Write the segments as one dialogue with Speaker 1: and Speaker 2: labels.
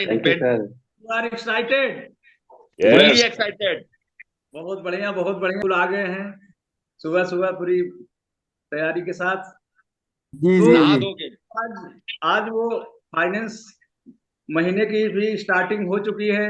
Speaker 1: Thank you sir.
Speaker 2: You are excited?
Speaker 1: Fully
Speaker 3: yes.
Speaker 1: Excited.
Speaker 2: बहुत बढ़िया, बहुत बढ़िया। बिल्कुल आ गए हैं सुबह सुबह पूरी तैयारी के साथ।
Speaker 4: जी
Speaker 2: तो
Speaker 4: जी
Speaker 1: नहा
Speaker 4: जी।
Speaker 1: धो के।
Speaker 2: आज आज वो फाइनेंस महीने की भी स्टार्टिंग हो चुकी है।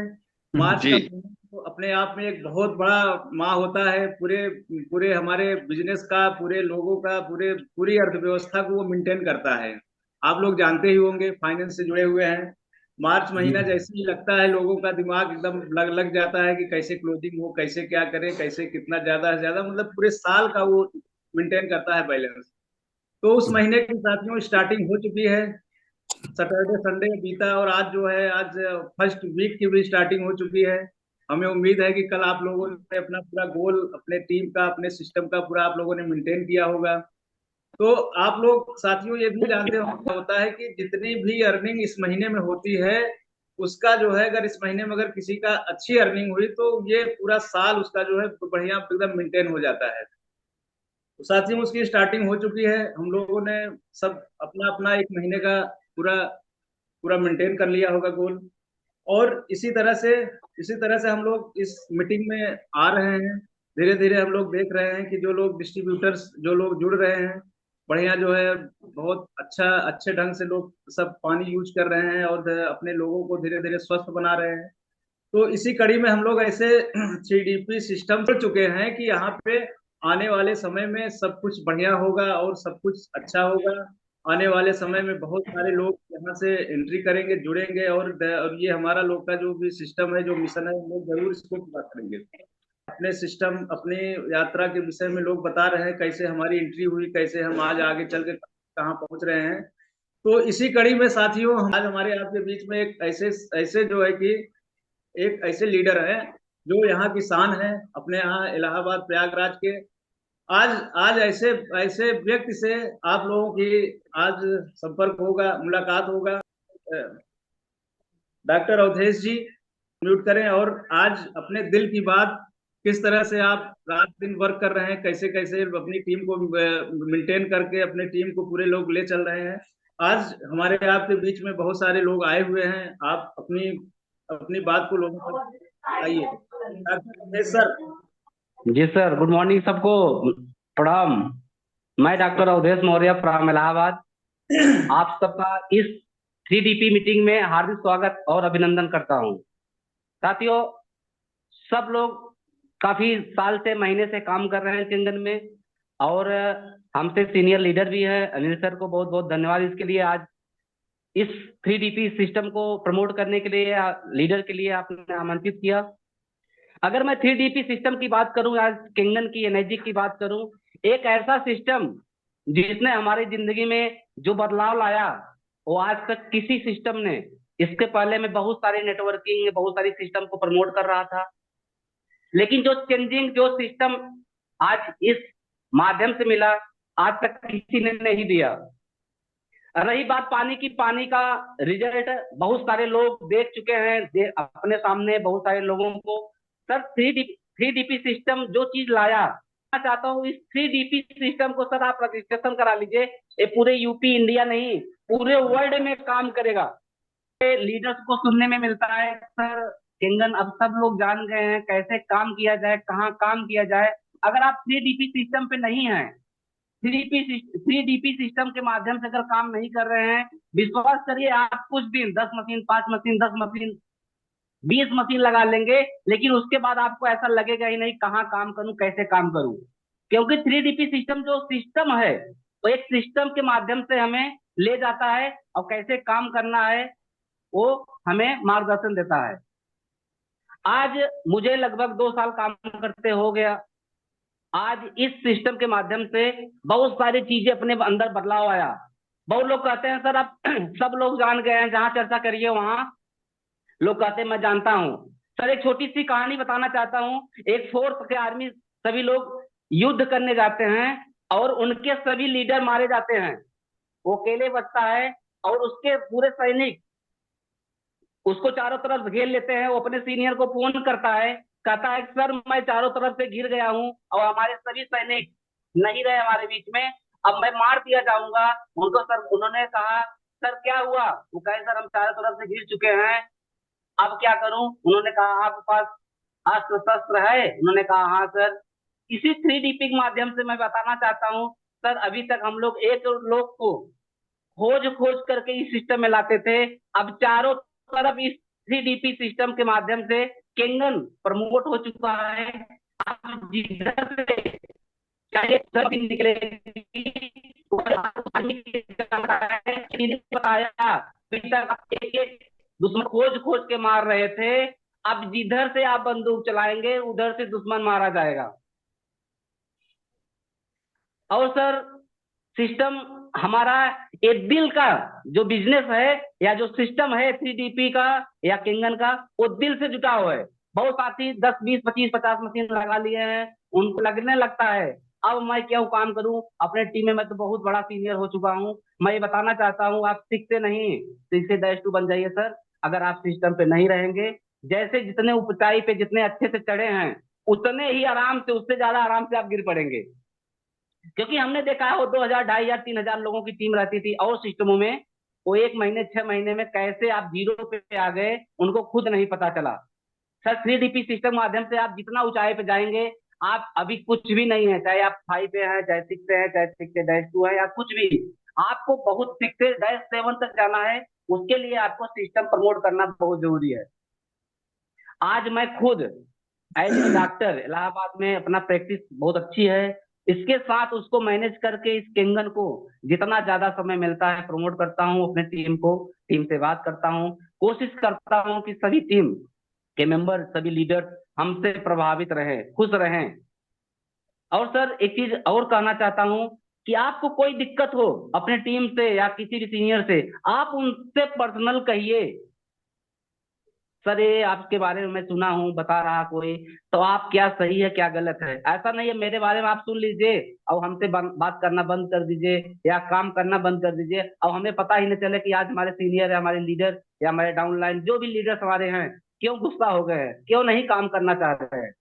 Speaker 2: मार्च
Speaker 1: जी
Speaker 2: का महीना तो अपने आप में एक बहुत बड़ा माह होता है पूरे पूरे हमारे बिजनेस का, पूरे लोगों का, पूरी अर्थव्यवस्था को वो मेंटेन करता है। आप लोग जानते ही होंगे, फाइनेंस से जुड़े हुए हैं। मार्च
Speaker 4: जी
Speaker 2: महीना जैसे ही लगता है लोगों का दिमाग एकदम लग लग जाता है कि कैसे क्लोजिंग हो, कैसे क्या करें, कैसे कितना ज्यादा से ज्यादा, मतलब पूरे साल का वो मेंटेन करता है बैलेंस। तो उस महीने की साथियों स्टार्टिंग हो चुकी है। सैटरडे संडे बीता और आज जो है, आज फर्स्ट वीक की भी स्टार्टिंग हो चुकी है। हमें उम्मीद है कि कल आप लोगों ने अपना पूरा गोल, अपने टीम का, अपने सिस्टम का पूरा आप लोगों ने मेंटेन किया होगा। तो आप लोग साथियों ये भी जानते होता है कि जितनी भी अर्निंग इस महीने में होती है, उसका जो है, अगर इस महीने में अगर किसी का अच्छी अर्निंग हुई तो ये पूरा साल उसका जो है बढ़िया एकदम मेंटेन हो जाता है। तो साथियों उसकी स्टार्टिंग हो चुकी है। हम लोगों ने सब अपना अपना एक महीने का पूरा पूरा मेंटेन कर लिया होगा गोल। और इसी तरह से हम लोग इस मीटिंग में आ रहे हैं। धीरे धीरे हम लोग देख रहे हैं कि जो लोग डिस्ट्रीब्यूटर्स, जो लोग जुड़ रहे हैं, बढ़िया जो है, बहुत अच्छा अच्छे ढंग से लोग सब पानी यूज कर रहे हैं और अपने लोगों को धीरे धीरे स्वस्थ बना रहे हैं। तो इसी कड़ी में हम लोग ऐसे 3DP सिस्टम कर चुके हैं कि यहाँ पे आने वाले समय में सब कुछ बढ़िया होगा और सब कुछ अच्छा होगा। आने वाले समय में बहुत सारे लोग यहाँ से एंट्री करेंगे, जुड़ेंगे, और ये हमारा लोग का जो भी सिस्टम है, जो मिशन है, हम लोग जरूर इसको पूरा करेंगे। अपने सिस्टम, अपनी यात्रा के विषय में लोग बता रहे हैं, कैसे हमारी एंट्री हुई, कैसे हम आज आगे चल के कहाँ पहुंच रहे हैं। तो इसी कड़ी में साथियों, आज हमारे आपके बीच में एक ऐसे ऐसे जो है कि एक ऐसे लीडर हैं जो यहाँ की शान है, अपने यहाँ इलाहाबाद प्रयागराज के। आज आज ऐसे ऐसे व्यक्ति से आप लोगों की आज संपर्क होगा, मुलाकात होगा। डॉक्टर अवधेश जी, म्यूट करें। और आज अपने दिल की बात, किस तरह से आप रात दिन वर्क कर रहे हैं, कैसे कैसे अपनी टीम को मेंटेन करके अपने टीम को पूरे लोग ले चल रहे हैं। आज हमारे आपके बीच में बहुत सारे लोग आए हुए हैं। आप अपनी अपनी बात को लोगों तक बताइए। Doctor Awadhesh sir.
Speaker 4: जी सर, गुड मॉर्निंग सबको। प्रणाम। मैं डॉक्टर अवधेश मौर्य फ्रॉम इलाहाबाद आप सबका इस 3DP मीटिंग में हार्दिक स्वागत और अभिनंदन करता हूं। साथियों, सब लोग काफी साल से, महीने से काम कर रहे हैं चिंतन में, और हमसे सीनियर लीडर भी है। अनिल सर को बहुत बहुत धन्यवाद इसके लिए। आज इस 3DP सिस्टम को प्रमोट करने के लिए, लीडर के लिए आपने आमंत्रित किया। अगर मैं 3DP सिस्टम की बात करूं, आज किंगडन की एनर्जी की बात करूं, एक ऐसा सिस्टम जिसने हमारी जिंदगी में जो बदलाव लाया, वो आज तक किसी सिस्टम ने, इसके पहले मैं बहुत सारे नेटवर्किंग, बहुत सारी सिस्टम को प्रमोट कर रहा था, लेकिन जो चेंजिंग, जो सिस्टम आज इस माध्यम से मिला, आज तक किसी ने नहीं दिया। रही बात पानी की, पानी का रिजल्ट बहुत सारे लोग देख चुके हैं, अपने सामने बहुत सारे लोगों को। सर, थ्री डीपी सिस्टम जो चीज लाया, मैं चाहता हूँ इस 3DP सिस्टम को सर आप रजिस्ट्रेशन करा लीजिए। ये पूरे यूपी, इंडिया नहीं, पूरे वर्ल्ड में काम करेगा। लीडर्स को सुनने में मिलता है सर, किंगन अब सब लोग जान गए हैं कैसे काम किया जाए, कहाँ काम किया जाए। अगर आप 3DP सिस्टम पे नहीं है, थ्री डीपी सिस्टम के माध्यम से अगर काम नहीं कर रहे हैं, विश्वास करिए, आप कुछ दिन 10 मशीन, 5 मशीन, 10 मशीन, 20 मशीन लगा लेंगे, लेकिन उसके बाद आपको ऐसा लगेगा ही नहीं कहाँ काम करूं, कैसे काम करूं। क्योंकि 3DP सिस्टम जो सिस्टम है, वो एक सिस्टम के माध्यम से हमें ले जाता है और कैसे काम करना है वो हमें मार्गदर्शन देता है। आज मुझे लगभग 2 साल काम करते हो गया। आज इस सिस्टम के माध्यम से बहुत सारी चीजें अपने अंदर बदलाव आया। बहुत लोग कहते हैं सर अब सब लोग जान गए हैं, जहां चर्चा करिए वहां लोग कहते हैं मैं जानता हूं। सर, एक छोटी सी कहानी बताना चाहता हूं। एक फोर्स के आर्मी, सभी लोग युद्ध करने जाते हैं और उनके सभी लीडर मारे जाते हैं, वो अकेले बचता है और उसके पूरे सैनिक उसको चारों तरफ घेर लेते हैं। वो अपने सीनियर को फोन करता है, कहता है सर मैं चारों तरफ से घिर गया हूँ और हमारे सभी सैनिक नहीं रहे हमारे बीच में, अब मैं मार दिया जाऊंगा उनको। सर, उन्होंने कहा सर क्या हुआ? वो कहे सर हम चारों तरफ से घिर चुके हैं, अब क्या करूं? उन्होंने कहा आपके पास अस्त्र शस्त्र है? उन्होंने कहा हाँ सर। इसी 3DP के माध्यम से मैं बताना चाहता हूँ सर, अभी तक हम लोग एक लोग को खोज खोज करके इस सिस्टम में लाते थे, अब चारों तरफ इस 3DP सिस्टम के माध्यम से केंगन प्रमोट हो चुका है। अब जिधर से चाहे सब दिन निकलेगी, बताया बेटा, एक एक दुश्मन खोज खोज के मार रहे थे। अब जिधर से आप बंदूक चलाएंगे उधर से दुश्मन मारा जाएगा। और सर सिस्टम हमारा, ये दिल का जो बिजनेस है या जो सिस्टम है 3DP का या किंगन का, वो दिल से जुटा हुआ है। बहुत साथी 10 20 25 50 मशीन लगा लिए हैं, उनको लगने लगता है अब मैं क्यों काम करूं अपने टीम में, मैं तो बहुत बड़ा सीनियर हो चुका हूं। मैं ये बताना चाहता हूं, आप सीखते नहीं, सीखते -2 बन जाइए सर। अगर आप सिस्टम पे नहीं रहेंगे, जैसे जितने ऊंचाई पे जितने अच्छे से चढ़े हैं, उतने ही आराम से, उससे ज्यादा आराम से आप गिर पड़ेंगे। क्योंकि हमने देखा है वो 2000 2500 3000 लोगों की टीम रहती थी और सिस्टमों में, वो 1 महीने 6 महीने में कैसे आप जीरो पे आ गए उनको खुद नहीं पता चला। सर 3DP सिस्टम माध्यम से आप जितना ऊंचाई पे जाएंगे, आप अभी कुछ भी नहीं है, चाहे आप 5 पे हैं, चाहे 6 पे हैं, चाहे 6 -2 है या कुछ भी, आपको बहुत 6 से 7 तक जाना है। उसके लिए आपको सिस्टम प्रमोट करना बहुत जरूरी है। आज मैं खुद एज ए डॉक्टर इलाहाबाद में, अपना प्रैक्टिस बहुत अच्छी है, इसके साथ उसको मैनेज करके इस केंगन को जितना ज्यादा समय मिलता है प्रमोट करता हूँ अपने टीम को, टीम से बात करता हूँ, कोशिश करता हूँ कि सभी टीम के मेंबर, सभी लीडर हमसे प्रभावित रहें, खुश रहें। और सर एक चीज और कहना चाहता हूँ कि आपको कोई दिक्कत हो अपने टीम से या किसी भी सीनियर से, आप उनसे पर्सनल कहिए, सर ये आपके बारे में मैं सुना हूँ बता रहा कोई, तो आप क्या सही है क्या गलत है, ऐसा नहीं है मेरे बारे में आप सुन लीजिए और हमसे बात करना बंद कर दीजिए या काम करना बंद कर दीजिए, और हमें पता ही नहीं चले कि आज हमारे सीनियर या हमारे लीडर या हमारे डाउनलाइन जो भी लीडर्स हमारे हैं क्यों गुस्सा हो गए हैं, क्यों नहीं काम करना चाह रहे हैं।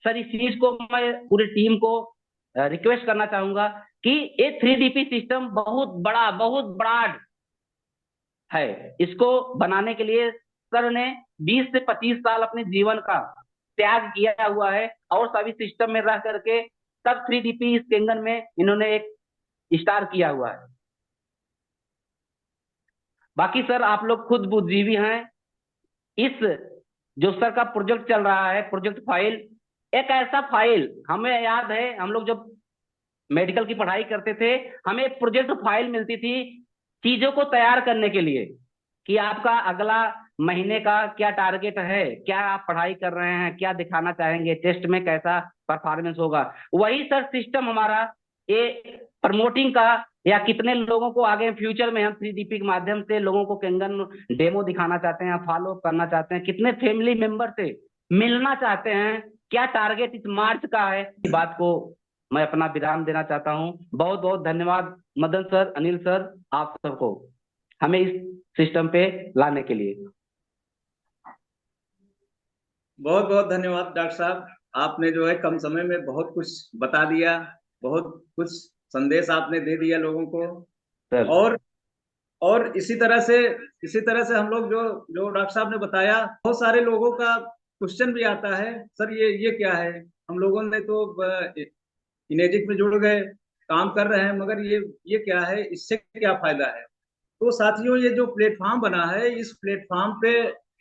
Speaker 4: सर इस चीज को मैं पूरी टीम को रिक्वेस्ट करना चाहूंगा कि ये 3DP सिस्टम बहुत बड़ा है। इसको बनाने के लिए सर ने 20 से 25 साल अपने जीवन का त्याग किया हुआ है, और सभी सिस्टम में रह करके तब 3DP इस केंगन में इन्होंने एक स्टार किया हुआ है। बाकी सर आप लोग खुद बुद्धिजीवी हैं। इस जो सर का प्रोजेक्ट चल रहा है, प्रोजेक्ट फाइल, एक ऐसा फाइल, हमें याद है हम लोग जब मेडिकल की पढ़ाई करते थे, हमें एक प्रोजेक्ट फाइल मिलती थी चीजों को तैयार करने के लिए, कि आपका अगला महीने का क्या टारगेट है, क्या आप पढ़ाई कर रहे हैं, क्या दिखाना चाहेंगे, टेस्ट में कैसा परफॉर्मेंस होगा। वही सर सिस्टम हमारा ये प्रमोटिंग का, या कितने लोगों को आगे फ्यूचर में हम 3DP के माध्यम से लोगों को केंगन डेमो दिखाना चाहते हैं, फॉलो करना चाहते हैं, कितने फैमिली मेंबर से मिलना चाहते हैं, क्या टारगेट इस मार्च का है, इस बात को मैं अपना विराम देना चाहता हूँ। बहुत बहुत धन्यवाद मदन सर, अनिल सर, आप सबको हमें इस सिस्टम पे लाने के लिए।
Speaker 2: बहुत बहुत धन्यवाद डॉक्टर साहब। आपने जो है कम समय में बहुत कुछ बता दिया, बहुत कुछ संदेश आपने दे दिया लोगों को।
Speaker 4: सर
Speaker 2: और और इसी तरह से हम लोग जो जो डॉक्टर साहब ने बताया, बहुत सारे लोगों का क्वेश्चन भी आता है, सर ये क्या है, हम लोगों ने तो इनेजिक में जुड़ गए, काम कर रहे हैं, मगर ये क्या है, इससे क्या फायदा है। तो साथियों, ये जो प्लेटफॉर्म बना है, इस प्लेटफॉर्म पे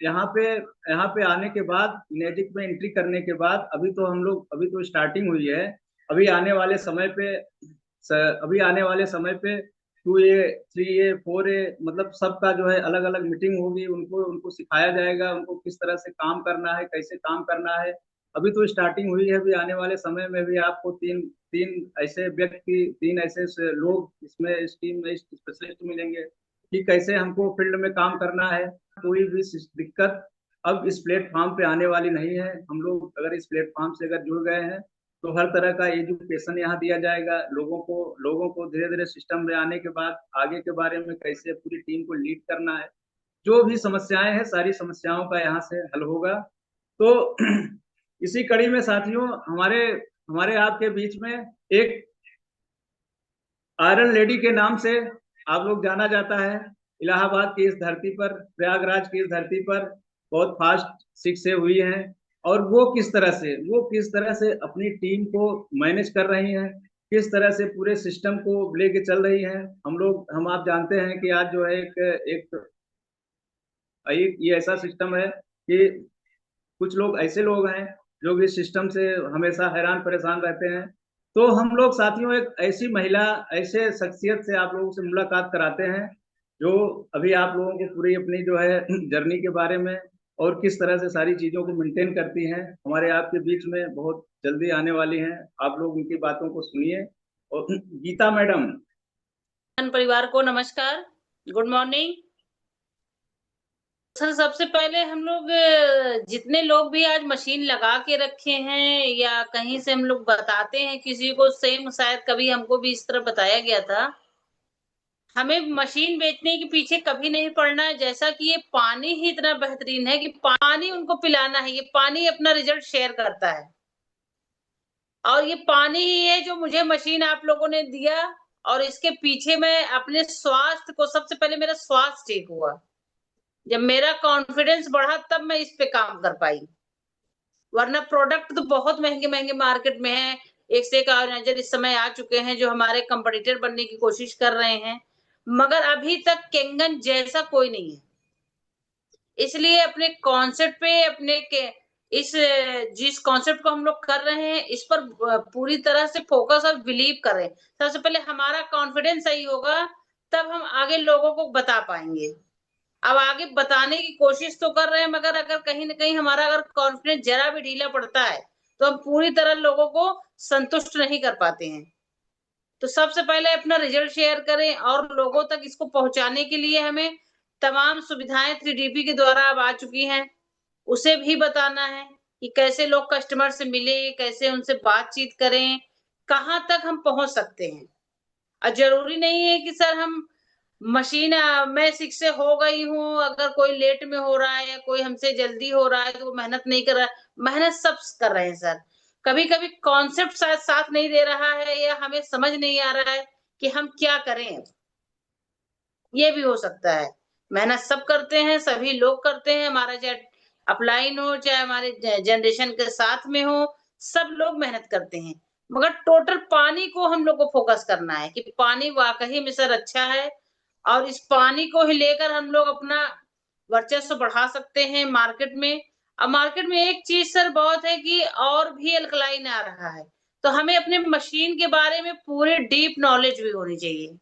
Speaker 2: यहाँ पे यहाँ पे आने के बाद, मैजिक में एंट्री करने के बाद, अभी तो स्टार्टिंग हुई है। अभी आने वाले समय पे अभी आने वाले समय पे 2A 3A 4A, मतलब सबका जो है अलग अलग मीटिंग होगी, उनको उनको सिखाया जाएगा, उनको किस तरह से काम करना है, कैसे काम करना है। अभी तो स्टार्टिंग हुई है, अभी आने वाले समय में भी आपको तीन तीन ऐसे व्यक्ति, तीन ऐसे लोग इसमें, इस टीम में स्पेशलिस्ट मिलेंगे कि कैसे हमको फील्ड में काम करना है। कोई भी दिक्कत अब इस प्लेटफॉर्म पे आने वाली नहीं है। हम लोग अगर इस प्लेटफॉर्म से अगर जुड़ गए हैं, तो हर तरह का एजुकेशन यहाँ दिया जाएगा लोगों को धीरे धीरे सिस्टम में आने के बाद आगे के बारे में कैसे पूरी टीम को लीड करना है, जो भी समस्याएं हैं, सारी समस्याओं का यहाँ से हल होगा। तो इसी कड़ी में साथियों, हमारे हमारे आपके बीच में एक आयरन लेडी के नाम से आप लोग जाना जाता है, इलाहाबाद की इस धरती पर, प्रयागराज की इस धरती पर बहुत फास्ट शिक्षाएं हुई हैं। और वो किस तरह से अपनी टीम को मैनेज कर रही हैं, किस तरह से पूरे सिस्टम को लेके चल रही हैं। आप जानते हैं कि आज जो है एक एक ये ऐसा सिस्टम है कि कुछ लोग ऐसे लोग हैं जो इस सिस्टम से हमेशा हैरान परेशान रहते हैं। तो हम लोग साथियों एक ऐसी महिला, ऐसे शख्सियत से आप लोगों से मुलाकात कराते हैं जो अभी आप लोगों को पूरी अपनी जो है जर्नी के बारे में और किस तरह से सारी चीजों को मेंटेन करती हैं, हमारे आपके बीच में बहुत जल्दी आने वाली हैं। आप लोग उनकी बातों को सुनिए। और गीता मैडम।
Speaker 1: परिवार को नमस्कार, गुड मॉर्निंग सर। सबसे पहले हम लोग जितने लोग भी आज मशीन लगा के रखे हैं या कहीं से हम लोग बताते हैं किसी को, सेम शायद कभी हमको भी इस तरह बताया गया था। हमें मशीन बेचने के पीछे कभी नहीं पड़ना है, जैसा कि ये पानी ही इतना बेहतरीन है कि पानी उनको पिलाना है। ये पानी अपना रिजल्ट शेयर करता है और ये पानी ही है जो मुझे मशीन आप लोगों ने दिया। और इसके पीछे मैं अपने स्वास्थ्य को, सबसे पहले मेरा स्वास्थ्य ठीक हुआ। जब मेरा कॉन्फिडेंस बढ़ा तब मैं इस पे काम कर पाई, वरना प्रोडक्ट तो बहुत महंगे महंगे मार्केट में है। एक से एक ऑर्गेनाइजर इस समय आ चुके हैं जो हमारे कंपटीटर बनने की कोशिश कर रहे हैं, मगर अभी तक केंगन जैसा कोई नहीं है। इसलिए अपने कॉन्सेप्ट पे, अपने के इस जिस कॉन्सेप्ट को हम लोग कर रहे हैं इस पर पूरी तरह से फोकस और बिलीव करें। सबसे पहले हमारा कॉन्फिडेंस सही होगा, तब हम आगे लोगों को बता पाएंगे। अब आगे बताने की कोशिश तो कर रहे हैं, मगर अगर कहीं न कहीं हमारा अगर कॉन्फिडेंस जरा भी ढीला पड़ता है, तो हम पूरी तरह लोगों को संतुष्ट नहीं कर पाते हैं। तो सबसे पहले अपना रिजल्ट शेयर करें और लोगों तक इसको पहुँचाने के लिए हमें तमाम सुविधाएँ 3DP के द्वारा अब आ चुकी हैं। उसे भी बताना है कि कैसे लोग कस्टमर से मिले, कैसे उनसे बातचीत करें, कहाँ तक हम पहुँच सकते हैं। जरूरी नहीं है कि सर हम मशीन मैं शिक्षे हो गई हूँ, अगर कोई लेट में हो रहा है या कोई हमसे जल्दी हो रहा है तो वो मेहनत नहीं कर रहा है। मेहनत सब कर रहे हैं सर। कभी-कभी कॉन्सेप्ट शायद साथ नहीं दे रहा है या हमें समझ नहीं आ रहा है कि हम क्या करें। ये भी हो सकता है। मेहनत सब करते हैं, सभी लोग करते हैं, हमारा चाहे अपलाइन हो, चाहे हमारे जनरेशन के साथ में हो, सब लोग मेहनत करते हैं। मगर टोटल पानी को हम लोग को फोकस करना है कि पानी वाक़ई में सर अच्छा है और इस पानी को ही लेकर हम लोग अपना वर्चस्व बढ़ा सकते हैं मार्केट में। अब मार्केट में एक चीज़ सर बहुत है कि और भी अल्कलाइन आ रहा है, तो हमें अपने मशीन के बारे में पूरी डीप नॉलेज भी होनी चाहिए।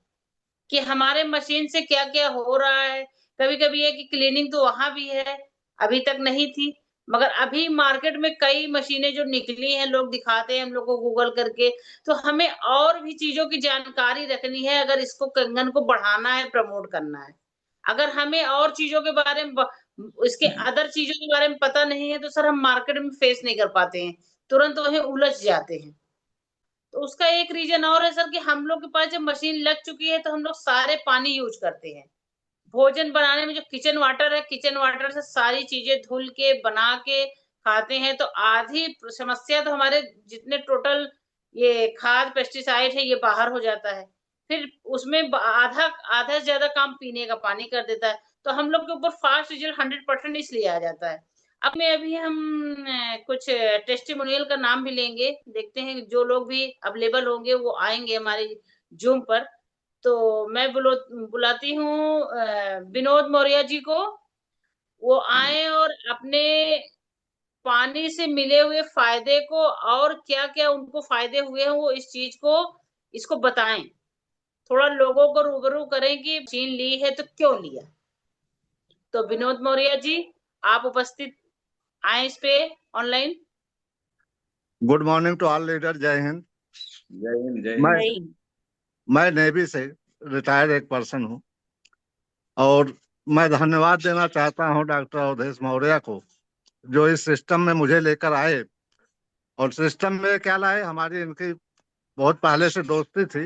Speaker 1: कि हमारे मशीन से क्या-क्या हो रहा है। कभी-कभी ये कि क्लीनिंग तो वहाँ भी है, अभी तक नहीं थी। मगर अभी मार्केट में कई मशीनें जो निकली हैं, लोग दिखाते हैं हम लोग को गूगल करके। तो हमें और भी चीज़ों की जानकारी रखनी है, अगर इसको कंगन को बढ़ाना है, प्रमोट करना है। अगर हमें और चीज़ों के बारे में इसके अदर चीज़ों के बारे में पता नहीं है, तो सर हम मार्केट में फेस नहीं कर पाते हैं, तुरंत वहीं उलझ जाते हैं। तो उसका एक रीज़न और है सर कि हम लोग के पास जब मशीन लग चुकी है, तो हम लोग सारे पानी यूज़ करते हैं। भोजन बनाने में जो किचन वाटर है, किचन वाटर से सारी चीज़ें धुल के, बना के खाते हैं, तो आधी समस्या तो हमारे जितने टोटल ये खाद, पेस्टिसाइड है, ये बाहर हो जाता है। फिर उसमें आधा आधा से ज़्यादा काम पीने का पानी कर देता है। तो हम लोग के ऊपर फास्ट रिजल्ट 100% इसलिए आ जाता है। अब में अभी हम कुछ टेस्टिमोनियल का नाम भी लेंगे, देखते हैं जो लोग भी अवेलेबल होंगे वो आएँगे हमारे ज़ूम पर। तो मैं बुलाती हूँ विनोद मौर्य जी को, वो आएँ और अपने पानी से मिले हुए फ़ायदे को और क्या-क्या उनको फ़ायदे हुए हैं वो इस चीज़ को इसको बताएँ। थोड़ा लोगों को रूबरू करें कि मशीन ली है तो क्यों लिया? तो विनोद मौर्य जी, आप उपस्थित आएँ इस पे online.
Speaker 3: Good morning to all leader. जय हिंद।
Speaker 2: जय हिंद, जय
Speaker 3: मैं
Speaker 2: हिंद।
Speaker 3: मैं नेवी से रिटायर्ड एक पर्सन हूँ और मैं धन्यवाद देना चाहता हूँ डॉक्टर अवधेश मौर्य को, जो इस सिस्टम में मुझे लेकर आए। और सिस्टम में क्या लाए, हमारी इनकी बहुत पहले से दोस्ती थी।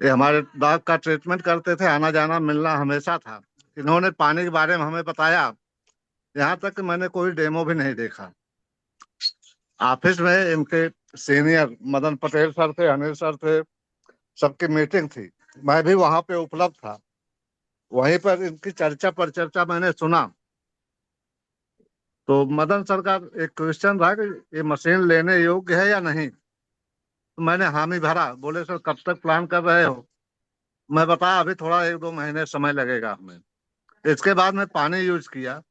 Speaker 3: ये हमारे डॉग का ट्रीटमेंट करते थे, आना जाना मिलना हमेशा था। इन्होंने पानी के बारे में हमें बताया, यहाँ तक कि मैंने कोई डेमो भी नहीं देखा। ऑफिस में इनके सीनियर मदन पटेल सर थे, अनिल सर थे, सबकी मीटिंग थी, मैं भी वहां पे उपलब्ध था। वहीं पर इनकी चर्चा पर चर्चा मैंने सुना, तो मदन सरकार एक क्वेश्चन था कि ये मशीन लेने योग्य है या नहीं। तो मैंने हामी भरा। बोले सर कब तक प्लान कर रहे हो। मैं बताया अभी थोड़ा 1-2 महीने समय लगेगा हमें। इसके बाद में पानी यूज किया।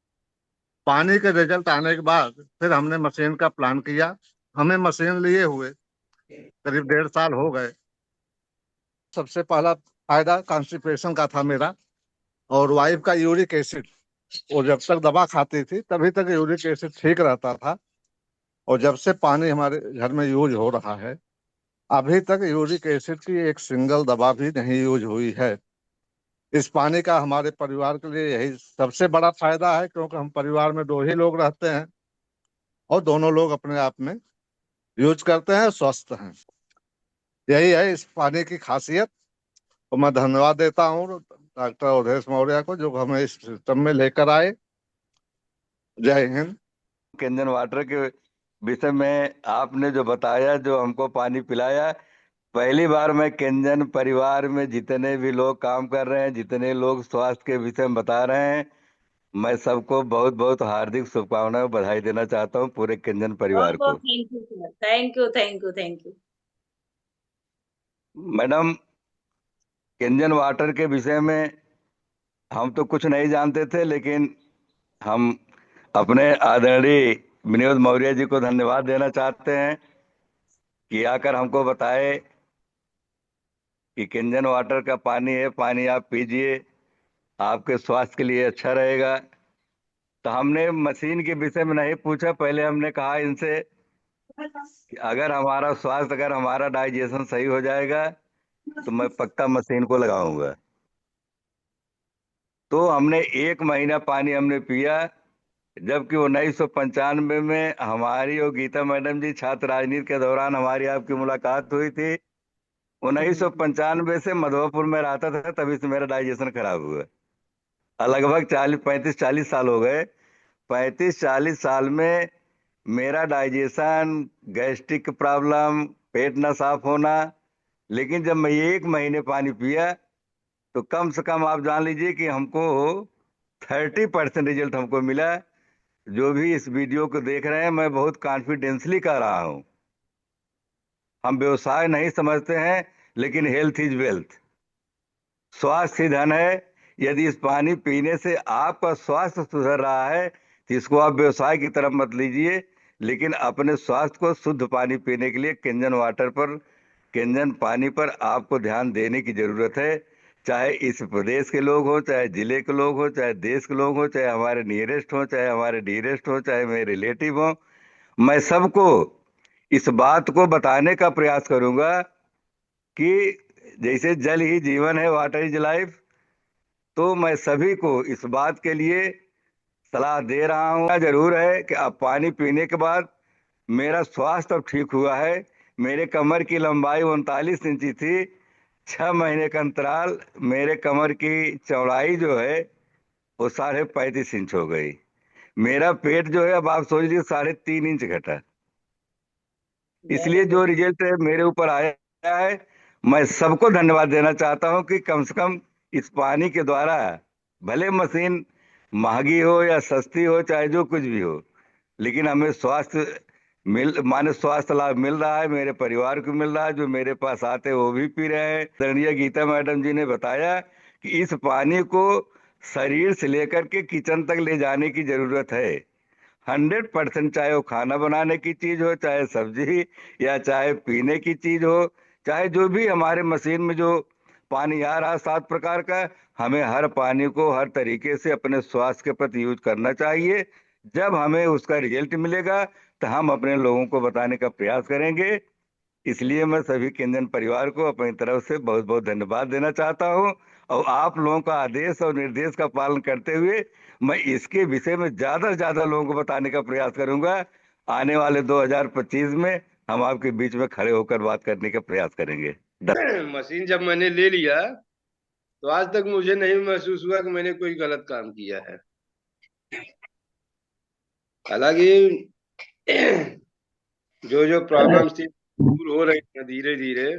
Speaker 3: पानी के रिजल्ट आने के बाद फिर हमने मशीन का प्लान किया। हमें मशीन लिए हुए करीब 1.5 साल हो गए। सबसे पहला फायदा कॉन्स्टिपेशन का था मेरा, और वाइफ का यूरिक एसिड। वो जब तक दवा खाती थी तभी तक यूरिक एसिड ठीक रहता था, और जब से पानी हमारे घर में यूज हो रहा है अभी तक यूरिक एसिड की एक सिंगल दवा भी नहीं यूज हुई है। इस पानी का हमारे परिवार के लिए यही सबसे बड़ा फायदा है, क्योंकि हम परिवार में 2 ही लोग रहते हैं और दोनों लोग अपने आप में यूज करते हैं, स्वस्थ हैं। यही है इस पानी की खासियत। तो मैं धन्यवाद देता हूँ डॉक्टर अवधेश मौर्य को जो हमें इस सिस्टम में लेकर आए। जय हिंद।
Speaker 5: केंजन वाटर के विषय में आपने जो बताया, जो हमको पानी पिलाया, पहली बार मैं केंजन परिवार में जितने भी लोग काम कर रहे हैं, जितने लोग स्वास्थ्य के विषय में बता रहे हैं, मैं सबको बहुत बहुत हार्दिक शुभकामनाएं, बधाई देना चाहता हूं पूरे केंजन
Speaker 1: बहुत
Speaker 5: परिवार
Speaker 1: बहुत
Speaker 5: को।
Speaker 1: Thank you sir, thank you thank you thank you.
Speaker 5: Madam, Kangen water के विषय में हम तो कुछ नहीं जानते थे, लेकिन हम अपने आदरणीय विनोद मौर्य जी को धन्यवाद देना चाहते हैं कि आकर हमको बताए कि केंजन वाटर का पानी है, पानी आप पीजिए, आपके स्वास्थ्य के लिए अच्छा रहेगा। तो हमने मशीन के विषय में नहीं पूछा, पहले हमने कहा इनसे कि अगर हमारा स्वास्थ्य, अगर हमारा डाइजेशन सही हो जाएगा तो मैं पक्का मशीन को लगाऊंगा। तो हमने 1 महीना पानी हमने पिया, जबकि 1995 में हमारी और गीता मैडम जी छात्र राजनीति के दौरान हमारी आपकी मुलाकात हुई थी। 1995 से मधुपुर में रहता था, तभी से मेरा डाइजेशन खराब हुआ। लगभग 35-40 साल हो गए। 35-40 साल में मेरा डाइजेशन, गैस्ट्रिक प्रॉब्लम, पेट ना साफ होना। लेकिन जब मैं 1 महीने पानी पिया तो कम से कम आप जान लीजिए कि हमको 30% रिजल्ट हमको मिला। जो भी इस वीडियो को देख रहे हैं, मैं बहुत कॉन्फिडेंसली कह रहा हूं। हम व्यवसाय नहीं समझते हैं, लेकिन हेल्थ इज वेल्थ। स्वास्थ्य ही धन है। यदि इस पानी पीने से आपका स्वास्थ्य सुधर रहा है तो इसको आप व्यवसाय की तरफ मत लीजिए, लेकिन अपने स्वास्थ्य को शुद्ध पानी पीने के लिए केंजन वाटर पर, केंजन पानी पर आपको ध्यान देने की जरूरत है। चाहे इस प्रदेश के लोग हो, चाहे जिले के लोग हो, चाहे देश के लोग हो, चाहे हमारे नियरेस्ट हो, चाहे हमारे डियरेस्ट हो, चाहे मेरे रिलेटिव हो, मैं सबको इस बात को बताने का प्रयास करूंगा कि जैसे जल ही जीवन है, वाटर इज लाइफ, तो मैं सभी को इस बात के लिए सलाह दे रहा हूँ। जरूर है कि अब पानी पीने के बाद मेरा स्वास्थ्य अब ठीक हुआ है। मेरे कमर की लंबाई 39 इंची थी। 6 महीने का अंतराल, मेरे कमर की चौड़ाई जो है वो 35.5 इंच हो गई। मेरा पेट जो है, अब आप सोच लीजिए, 3.5 इंच घटा।
Speaker 1: वेरी
Speaker 5: इसलिए जो
Speaker 1: गुड।
Speaker 5: रिजल्ट मेरे ऊपर आया है, मैं सबको धन्यवाद देना चाहता हूं कि कम से कम इस पानी के द्वारा, भले मशीन महंगी हो या सस्ती हो, चाहे जो कुछ भी हो, लेकिन हमें स्वास्थ्य लाभ मिल रहा है, मेरे परिवार को मिल रहा है। जो मेरे पास आते हैं वो भी पी रहे हैं। आदरणीय गीता मैडम जी ने बताया कि इस पानी को शरीर से लेकर के किचन तक ले जाने की जरूरत है। 100%, चाहे वो खाना बनाने की चीज हो, चाहे सब्जी, या चाहे पीने की चीज हो, चाहे जो भी हमारे मशीन में जो पानी आ रहा है 7 प्रकार का, हमें हर पानी को हर तरीके से अपने स्वास्थ्य के प्रति यूज करना चाहिए। जब हमें उसका रिजल्ट मिलेगा तो हम अपने लोगों को बताने का प्रयास करेंगे। इसलिए मैं सभी केंजन परिवार को अपनी तरफ से बहुत बहुत धन्यवाद देना चाहता हूं, और आप लोगों का आदेश और निर्देश का पालन करते हुए मैं इसके विषय में ज्यादा से ज्यादा लोगों को बताने का प्रयास करूंगा। आने वाले 2025 में हम आपके बीच में खड़े होकर बात करने का प्रयास करेंगे।
Speaker 6: मशीन जब मैंने ले लिया तो आज तक मुझे नहीं महसूस हुआ कि मैंने कोई गलत काम किया है। हालांकि जो जो प्रॉब्लम्स थी दूर हो रही हैं धीरे धीरे,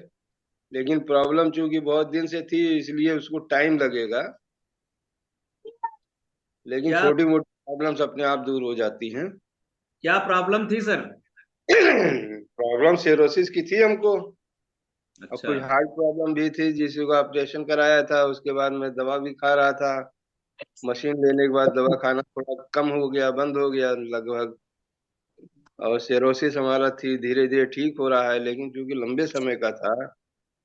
Speaker 6: लेकिन प्रॉब्लम चूंकि बहुत दिन से थी इसलिए उसको टाइम लगेगा। लेकिन
Speaker 2: क्या
Speaker 6: छोटी मोटी प्रॉब्लम्स अपने आप दूर हो जाती हैं।
Speaker 2: क्या प्रॉब्लम थी सर?
Speaker 6: प्रॉब्लम सिरोसिस की थी हमको, और
Speaker 2: अच्छा।
Speaker 6: कुछ हार्ट प्रॉब्लम भी थी जिसको ऑपरेशन कराया था। उसके बाद मैं दवा भी खा रहा था। मशीन लेने के बाद दवा खाना थोड़ा कम हो गया, बंद हो गया लगभग। और सिरोसिस हमारा थी, धीरे धीरे ठीक हो रहा है, लेकिन चूंकि लंबे समय का था,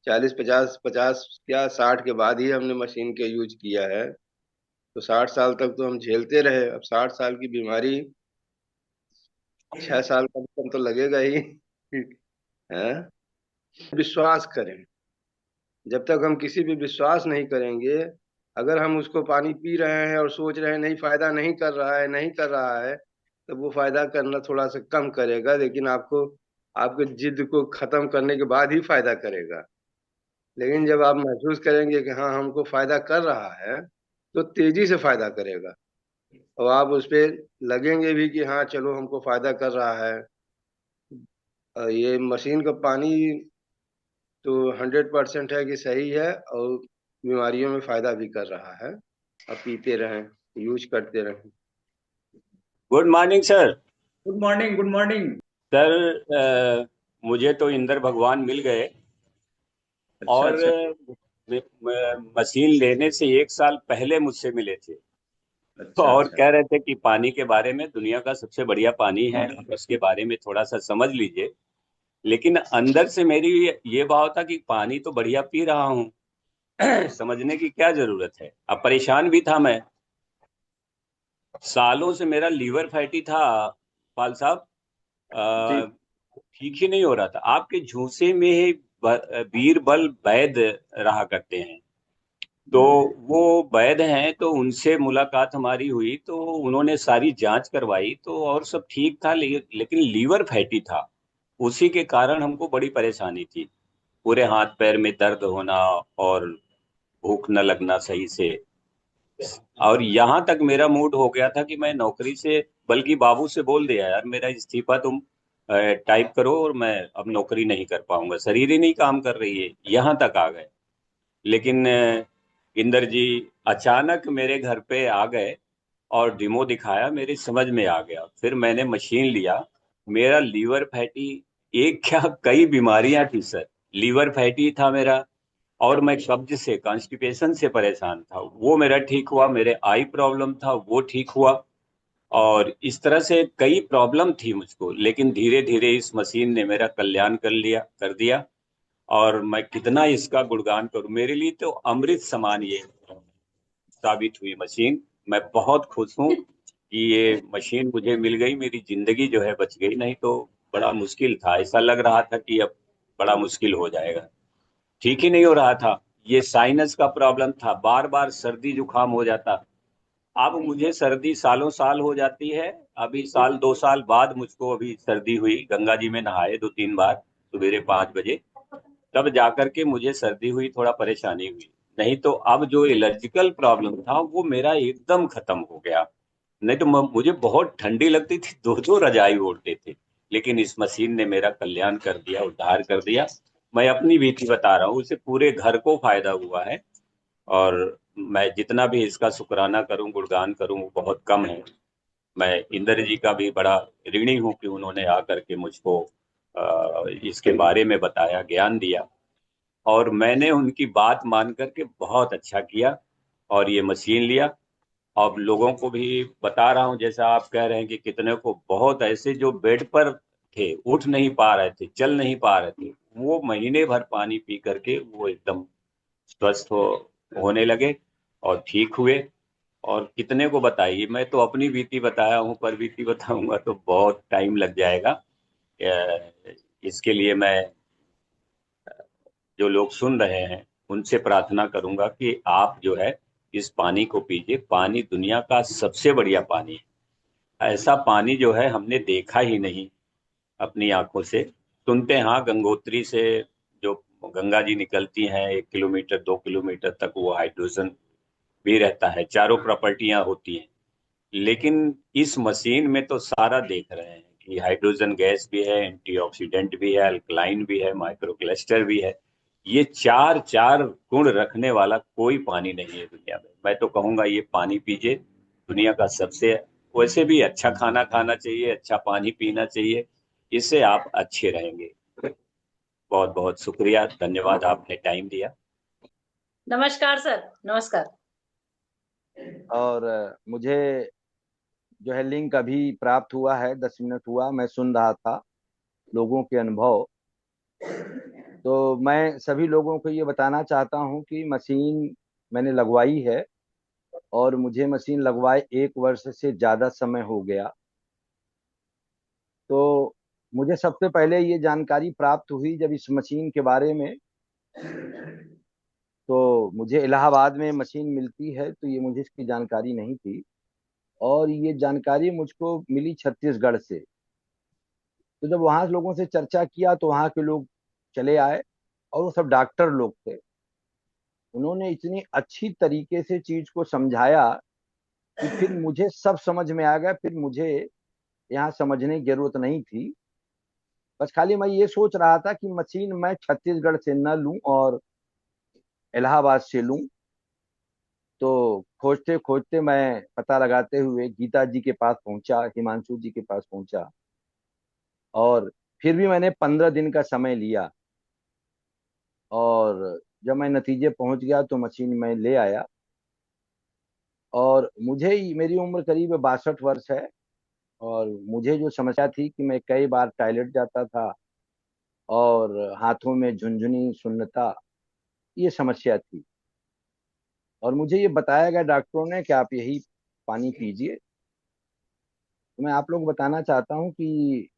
Speaker 6: 40 50 50 क्या 60 के बाद ही हमने मशीन के यूज किया है। तो 60 साल तक तो हम झेलते रहे। अब 60 साल की बीमारी, 6 साल कम से कम तो लगेगा ही। है। विश्वास करें। जब तक हम किसी पे विश्वास नहीं करेंगे, अगर हम उसको पानी पी रहे हैं और सोच रहे हैं नहीं फायदा नहीं कर रहा है, नहीं कर रहा है, तो वो फायदा करना थोड़ा सा कम करेगा, लेकिन आपको आपके जिद को खत्म करने के बाद ही फायदा करेगा। लेकिन जब आप महसूस करेंगे कि हाँ हमको फायदा कर रहा है, तो तेजी से फायदा करेगा। और आप उस पे लगेंगे भी कि हाँ चलो हमको फायदा कर रहा है। ये मशीन का पानी तो 100% है कि सही है, और बीमारियों में फायदा भी कर रहा है। अब पीते रहें, यूज करते रहें।
Speaker 7: Good morning sir.
Speaker 2: Good morning, good morning.
Speaker 7: Sir मुझे तो इंद्र भगवान मिल गए,
Speaker 2: अच्छा
Speaker 7: और
Speaker 2: अच्छा।
Speaker 7: मशीन लेने से 1 साल पहले मुझसे मिले थे,
Speaker 2: अच्छा
Speaker 7: और
Speaker 2: अच्छा।
Speaker 7: कह रहे थे कि पानी के बारे में, दुनिया का सबसे बढ़िया पानी है, आप इसके बारे में थोड़ा सा समझ लीजिए। लेकिन अंदर से मेरी ये भाव था कि पानी तो बढ़िया पी रहा हूँ, समझने की क्या जरूरत है। अब परेशान भी था मैं, सालों से मेरा लीवर फैटी था पाल साहब,
Speaker 2: जी।
Speaker 7: ठीक ही नहीं हो रहा था। आपके झूसे में ही बीरबल वैद्य रहा करते हैं, तो वो वैद्य हैं, तो उनसे मुलाकात हमारी हुई, तो उन्होंने सारी जांच करवाई, तो और सब ठीक था, लेकिन लीवर फैटी था। उसी के कारण हमको बड़ी परेशानी थी, पूरे हाथ पैर में दर्द होना, और भूख न लगना सही से। और यहाँ तक मेरा मूड हो गया था कि मैं नौकरी से, बल्कि बाबू से बोल दिया, यार मेरा इस्तीफा तुम टाइप करो, और मैं अब नौकरी नहीं कर पाऊंगा, शरीर ही नहीं काम कर रही है, यहाँ तक आ गए। लेकिन इंदर जी अचानक मेरे घर पे आ गए, और डिमो दिखाया, मेरी समझ में आ गया। फिर मैंने मशीन लिया। मेरा लीवर फैटी, एक क्या कई बीमारियां थी सर, लीवर फैटी था मेरा, और मैं कब्ज से, कॉन्स्टिपेशन से परेशान था, वो मेरा ठीक हुआ। मेरे आई प्रॉब्लम था, वो ठीक हुआ। और इस तरह से कई प्रॉब्लम थी मुझको, लेकिन धीरे धीरे इस मशीन ने मेरा कल्याण कर दिया। और मैं कितना इसका गुणगान करूं, मेरे लिए तो अमृत समान ये साबित हुई मशीन। मैं बहुत खुश हूं कि ये मशीन मुझे मिल गई, मेरी जिंदगी जो है बच गई, नहीं तो बड़ा मुश्किल था। ऐसा लग रहा था कि अब बड़ा मुश्किल हो जाएगा, ठीक ही नहीं हो रहा था। ये साइनस का प्रॉब्लम था, बार बार सर्दी जुकाम हो जाता। अब मुझे सर्दी सालों साल हो जाती है, अभी साल 2 साल बाद मुझको अभी सर्दी हुई, गंगा जी में नहाए 2 3 बार सवेरे 5 बजे, तब जाकर के मुझे सर्दी हुई, थोड़ा परेशानी हुई। नहीं तो अब जो एलर्जिकल प्रॉब्लम था वो मेरा एकदम खत्म हो गया। नहीं तो मुझे बहुत ठंडी लगती थी, दो दो रजाई ओढ़ते थे। लेकिन इस मशीन ने मेरा कल्याण कर दिया, उद्धार कर दिया। मैं अपनी बीती बता रहा हूँ, उससे पूरे घर को फायदा हुआ है। और मैं जितना भी इसका शुक्राना करूं, गुणगान करूं, वो बहुत कम है। मैं इंद्र जी का भी बड़ा ऋणी हूं कि उन्होंने आकर के मुझको इसके बारे में बताया, ज्ञान दिया, और मैंने उनकी बात मान करके बहुत अच्छा किया, और ये मशीन लिया। अब लोगों को भी बता रहा हूँ, जैसा आप कह रहे हैं कि कितने को, बहुत ऐसे जो बेड पर थे, उठ नहीं पा रहे थे, चल नहीं पा रहे थे, वो महीने भर पानी पी करके वो एकदम स्वस्थ होने लगे, और ठीक हुए। और कितने को बताइए, मैं तो अपनी बीती बताया हूँ, पर बीती बताऊंगा तो बहुत टाइम लग जाएगा। इसके लिए मैं, जो लोग सुन रहे हैं, उनसे प्रार्थना करूंगा कि आप जो है इस पानी को पीजिए। पानी दुनिया का सबसे बढ़िया पानी है। ऐसा पानी जो है हमने देखा ही नहीं अपनी आंखों से। सुनते हैं हाँ, गंगोत्री से जो गंगा जी निकलती हैं 1 किलोमीटर 2 किलोमीटर तक, वो हाइड्रोजन भी रहता है, चारों प्रॉपर्टियां होती हैं। लेकिन इस मशीन में तो सारा देख रहे हैं कि हाइड्रोजन गैस भी है, एंटीऑक्सीडेंट भी है, अल्कलाइन भी है, माइक्रोक्लस्टर भी है। ये चार चार गुण रखने वाला कोई पानी नहीं है दुनिया में। मैं तो कहूंगा ये पानी पीजिए, दुनिया का सबसे, वैसे भी अच्छा खाना खाना चाहिए, अच्छा पानी पीना चाहिए, इससे आप अच्छे रहेंगे। बहुत बहुत शुक्रिया, धन्यवाद, आपने टाइम दिया।
Speaker 1: नमस्कार सर, नमस्कार।
Speaker 5: और मुझे जो है लिंक अभी प्राप्त हुआ है, 10 मिनट हुआ, मैं सुन रहा था लोगों के अनुभव। तो मैं सभी लोगों को ये बताना चाहता हूँ कि मशीन मैंने लगवाई है और मुझे मशीन लगवाए 1 वर्ष से ज़्यादा समय हो गया। तो मुझे सबसे पहले ये जानकारी प्राप्त हुई जब इस मशीन के बारे में, तो मुझे इलाहाबाद में मशीन मिलती है, तो ये मुझे इसकी जानकारी नहीं थी और ये जानकारी मुझको मिली छत्तीसगढ़ से। तो जब वहाँ लोगों से चर्चा किया तो वहाँ के लोग चले आए और वो सब डॉक्टर लोग थे। उन्होंने इतनी अच्छी तरीके से चीज को समझाया कि फिर मुझे सब समझ में आ गया। फिर मुझे यहाँ समझने की जरूरत नहीं थी। बस खाली मैं ये सोच रहा था कि मशीन मैं छत्तीसगढ़ से न लूं और इलाहाबाद से लूं। तो खोजते खोजते मैं पता लगाते हुए गीता जी के पास पहुंचा, हिमांशु जी के पास पहुंचा और फिर भी मैंने 15 दिन का समय लिया और जब मैं नतीजे पहुंच गया तो मशीन मैं ले आया। और मेरी उम्र करीब 62 वर्ष है और मुझे जो समस्या थी कि मैं कई बार टॉयलेट जाता था और हाथों में झुनझुनी सुन्नता, ये समस्या थी। और मुझे ये बताया गया डॉक्टरों ने कि आप यही पानी पीजिए। तो मैं आप लोग बताना चाहता हूँ कि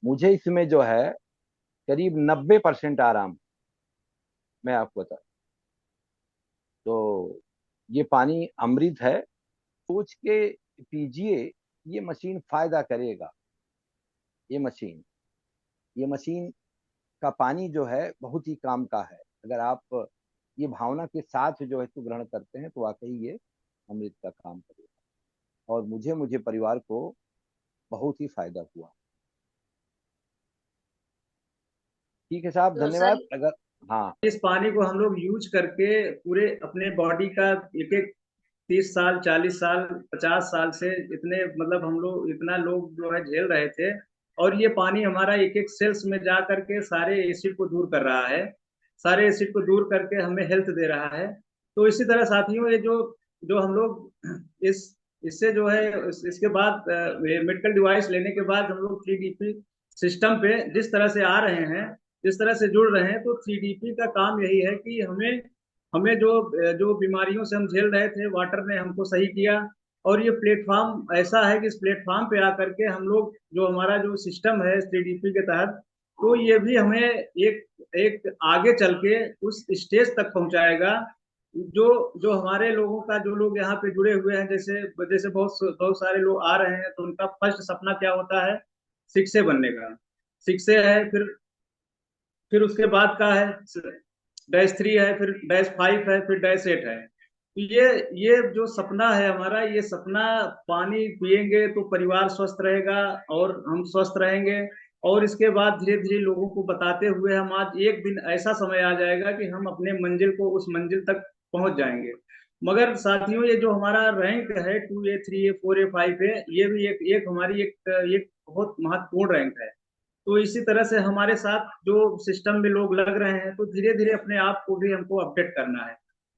Speaker 5: मुझे इसमें जो है करीब 90% आराम, मैं आपको बता। तो ये पानी अमृत है, सोच के पीजिए। ये मशीन फायदा करेगा। ये मशीन ये मशीन का पानी जो है बहुत ही काम का है। अगर आप ये भावना के साथ जो है इसको ग्रहण करते हैं तो वाकई ये अमृत का काम करेगा और मुझे मुझे परिवार को बहुत ही फायदा हुआ। ठीक है साहब,
Speaker 1: तो
Speaker 5: धन्यवाद।
Speaker 1: सर,
Speaker 5: अगर हाँ,
Speaker 2: इस पानी को हम लोग यूज करके पूरे अपने बॉडी का एक एक 30 साल, 40 साल, 50 साल से इतने, मतलब हम लोग इतना लोग जो है झेल रहे थे। और ये पानी हमारा एक एक सेल्स में जा करके सारे एसिड को दूर कर रहा है, सारे एसिड को दूर करके हमें हेल्थ दे रहा है। तो इसी तरह साथियों, ये जो जो हम लोग इस इससे जो है इसके बाद मेडिकल डिवाइस लेने के बाद हम लोग 3DP सिस्टम पे जिस तरह से आ रहे हैं, जिस तरह से जुड़ रहे हैं, तो 3DP का काम यही है कि हमें हमें जो जो बीमारियों से हम झेल रहे थे, वाटर ने हमको सही किया। और ये प्लेटफॉर्म ऐसा है कि इस प्लेटफॉर्म पे आकर के हम लोग जो हमारा जो सिस्टम है 3DP के तहत, तो ये भी हमें एक एक आगे चल के उस स्टेज तक पहुंचाएगा जो जो हमारे लोगों का, जो लोग यहाँ पे जुड़े हुए हैं, जैसे जैसे बहुत बहुत सारे लोग आ रहे हैं, तो उनका फर्स्ट सपना क्या होता है? शिक्षक बनने का। शिक्षक है, फिर उसके बाद का है -3 है, फिर -5 है, फिर -8 है। तो ये जो सपना है हमारा, ये सपना पानी पिएंगे तो परिवार स्वस्थ रहेगा और हम स्वस्थ रहेंगे। और इसके बाद धीरे धीरे लोगों को बताते हुए हम आज एक दिन ऐसा समय आ जाएगा कि हम अपने मंजिल को, उस मंजिल तक पहुंच जाएंगे। मगर साथियों, ये जो हमारा रैंक है 2A 3A 4A 5A, ये भी एक एक हमारी एक बहुत महत्वपूर्ण रैंक है। तो इसी तरह से हमारे साथ जो सिस्टम में लोग लग रहे हैं, तो धीरे धीरे अपने आप को भी हमको अपडेट करना है।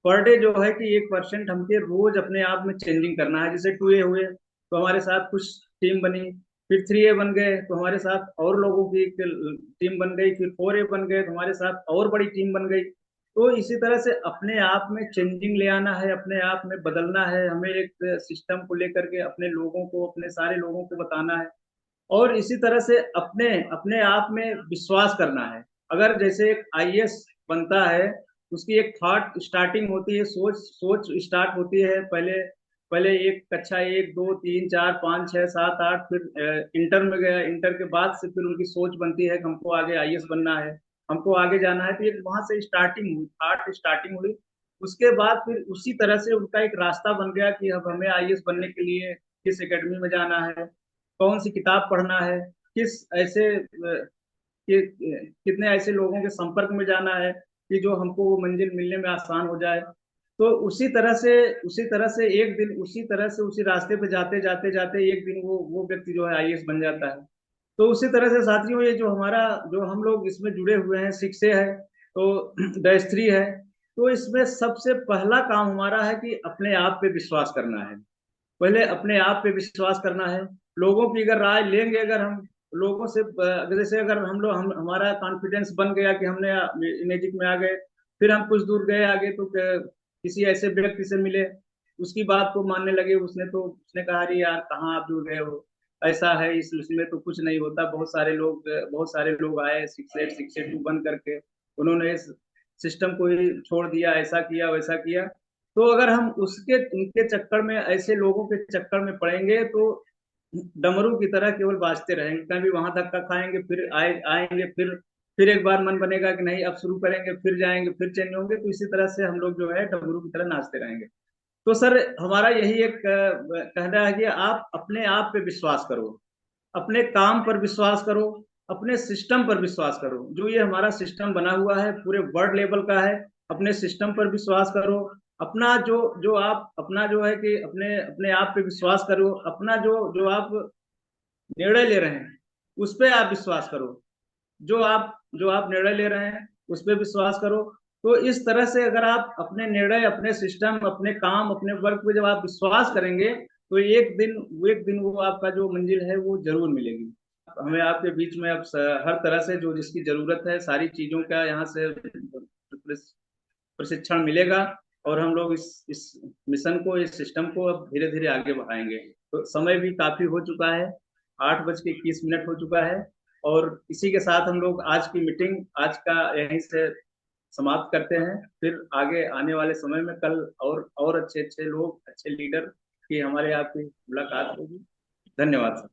Speaker 2: पर डे जो है कि 1% हमके रोज अपने आप में चेंजिंग करना है। जैसे 2A हुए तो हमारे साथ कुछ टीम बनी, फिर 3A बन गए तो हमारे साथ और लोगों की टीम बन गई, फिर 4A बन गए तो हमारे साथ और बड़ी टीम बन गई। तो इसी तरह से अपने आप में चेंजिंग ले आना है, अपने आप में बदलना है हमें, एक सिस्टम को लेकर के अपने लोगों को, अपने सारे लोगों को बताना है। और इसी तरह से अपने अपने आप में विश्वास करना है। अगर जैसे एक IAS बनता है, उसकी एक थॉट स्टार्टिंग होती है, सोच सोच स्टार्ट होती है। पहले पहले एक कक्षा 1 2 3 4 5 6 7 8, फिर इंटर में गया, इंटर के बाद से फिर उनकी सोच बनती है कि हमको आगे IAS बनना है, हमको आगे जाना है। तो ये वहां से स्टार्टिंग हुई, थॉट स्टार्टिंग हुई। उसके बाद फिर उसी तरह से उनका एक रास्ता बन गया कि अब हमें IAS बनने के लिए किस एकेडमी में जाना है, कौन सी किताब पढ़ना है, किस ऐसे कितने ऐसे लोगों के संपर्क में जाना है कि जो हमको वो मंजिल मिलने में आसान हो जाए। तो उसी तरह से एक दिन उसी रास्ते पे जाते एक दिन वो व्यक्ति जो है आईएएस बन जाता है। तो उसी तरह से साथियों, ये जो हम लोग इसमें जुड़े हुए हैं, 6A है तो -3 है, तो इसमें सबसे पहला काम हमारा है कि अपने आप पे विश्वास करना है। पहले अपने आप पे विश्वास करना है। लोगों की अगर राय लेंगे, अगर हम लोगों से जैसे अगर हमारा कॉन्फिडेंस बन गया कि हमने मैजिक में आ गए, फिर हम कुछ दूर गए आगे तो किसी ऐसे व्यक्ति से मिले, उसकी बात को मानने लगे, उसने कहा अरे यार कहाँ आप दूर गए हो, ऐसा है इसमें तो कुछ नहीं होता। बहुत सारे लोग आए 6A 6A 2 बन करके, उन्होंने इस सिस्टम को ही छोड़ दिया, ऐसा किया वैसा किया। तो अगर हम उनके चक्कर में, ऐसे लोगों के चक्कर में पड़ेंगे तो डमरू की तरह केवल बाजते रहेंगे, कभी वहां धक्का खाएंगे, फिर आएंगे, फिर एक बार मन बनेगा कि नहीं अब शुरू करेंगे, फिर जाएंगे, फिर चेंज होंगे। तो इसी तरह से हम लोग जो है डमरू की तरह नाचते रहेंगे। तो सर हमारा यही एक कहना है कि आप अपने आप पे विश्वास करो, अपने काम पर विश्वास करो, अपने सिस्टम पर विश्वास करो। जो ये हमारा सिस्टम बना हुआ है पूरे वर्ल्ड लेवल का है, अपने सिस्टम पर विश्वास करो। अपना जो आप अपना जो है कि अपने अपने आप पे विश्वास करो। अपना जो आप निर्णय ले रहे हैं उस पे आप विश्वास करो। जो आप निर्णय ले रहे हैं उस पे विश्वास करो। तो इस तरह से अगर आप अपने निर्णय, अपने सिस्टम, अपने काम, अपने वर्क पे जब आप विश्वास करेंगे तो एक दिन वो आपका जो मंजिल है वो जरूर मिलेगी। हमें आपके बीच में अब हर तरह से जो जिसकी जरूरत है सारी चीजों का यहाँ से प्रशिक्षण मिलेगा, और हम लोग इस मिशन को, इस सिस्टम को अब धीरे धीरे आगे बढ़ाएंगे। तो समय भी काफी हो चुका है, 8:21 हो चुका है, और इसी के साथ हम लोग आज की मीटिंग आज का यहीं से समाप्त करते हैं। फिर आगे आने वाले समय में कल और अच्छे अच्छे लोग, अच्छे लीडर की हमारे आपकी मुलाकात होगी। धन्यवाद सर।